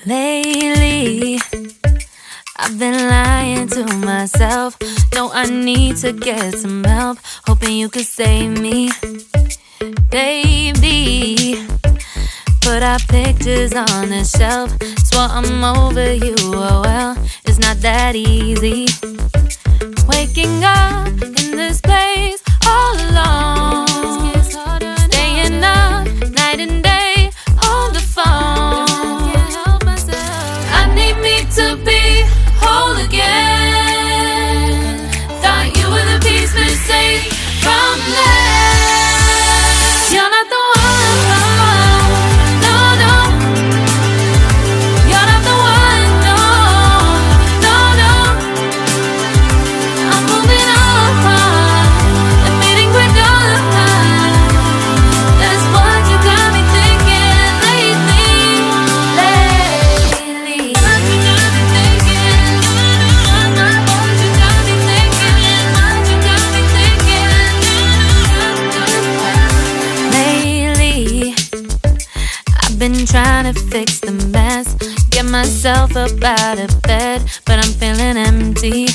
Lately, I've been lying to myself. No, I need to get some help. Hoping you could save me, baby. Put our pictures on the shelf. Swore I'm over you, oh well, it's not that easy. Waking up in this place all alone, staying up night and day on the phone. To be whole again. Thought you were the piece missing from left. You're not the one, no, no. You're not the one, no, no, no. I'm moving on, admitting we're done. That's what you got me thinking lately. Been trying to fix the mess, get myself up out of bed, but I'm feeling empty.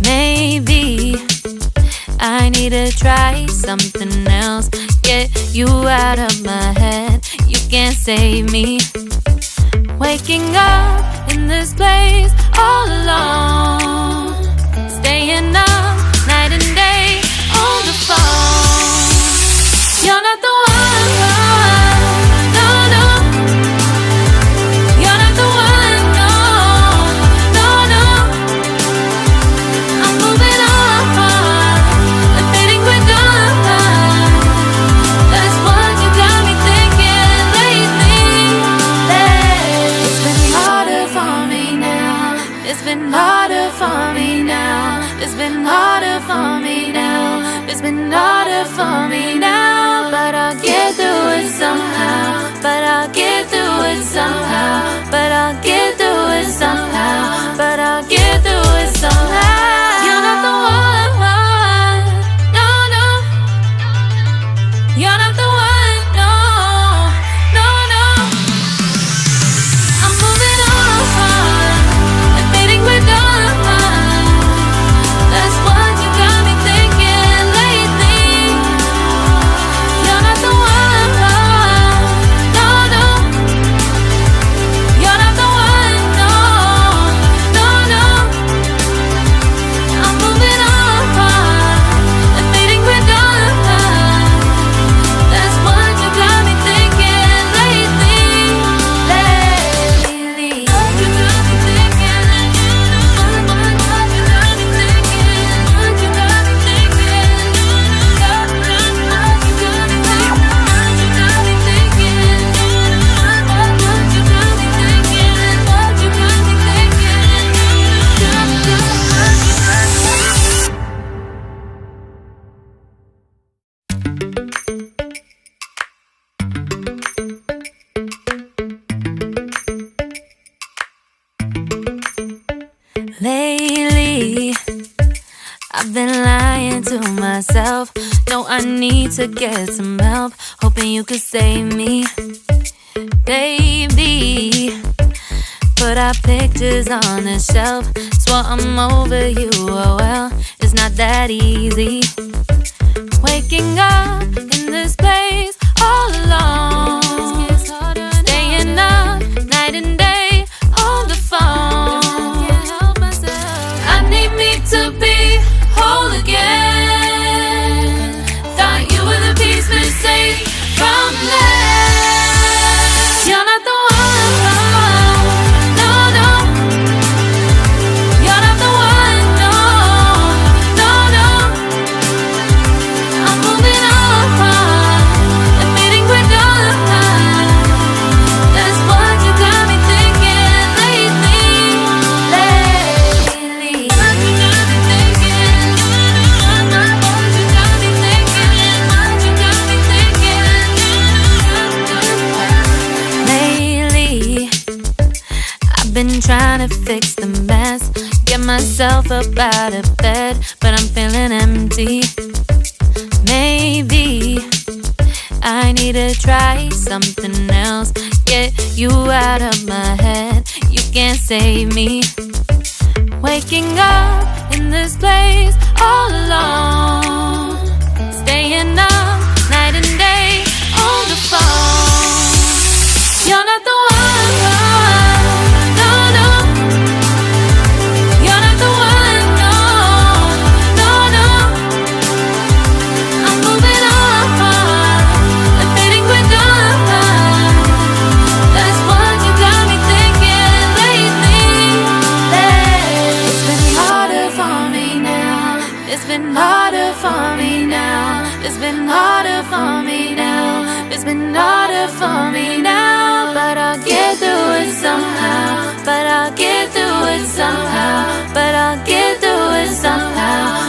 Maybe I need to try something else, get you out of my head. You can't save me. Waking up in this place all alone, staying up night and day on the phone. You're not the one. It's been harder for me now. It's been harder for me now. It's been harder for me now. But I'll get through it somehow. But I'll get through it somehow. But I'll get through it somehow. But I'll get through it somehow. You're not the one, no, no. You're not the one, no, no, no. I'm moving on. We're done. That's what you got me thinking lately. You're not the one, no, no. You're not the one, no, no, no. I'm moving on, admitting we're done. That's what you got me thinking lately. Lately, I've been lying to myself. No, I need to get some help. Hoping you could save me, baby. Put our pictures on the shelf. Swore I'm over you, oh well, it's not that easy. Waking up in this place all alone, staying up night and day on the phone. To be whole again. Thought you were the piece missing from left. You're not the one, no, no. You're not the one, no, no, no. I'm moving on. trying to fix the mess, get myself up out of bed, but I'm feeling empty. Maybe I need to try something else, get you out of my head. You can't save me. Waking up in this place all alone, staying up night and day on the phone. You're not the one, no, no. You're not the one, no, no, no. I'm moving on, and fading quick on. That's what you got me thinking lately. It's been harder for me now. It's been harder for me now. It's been harder for me now. It's been harder for me now. But I'll get through it somehow. But I'll get through it somehow. But I'll get through it somehow.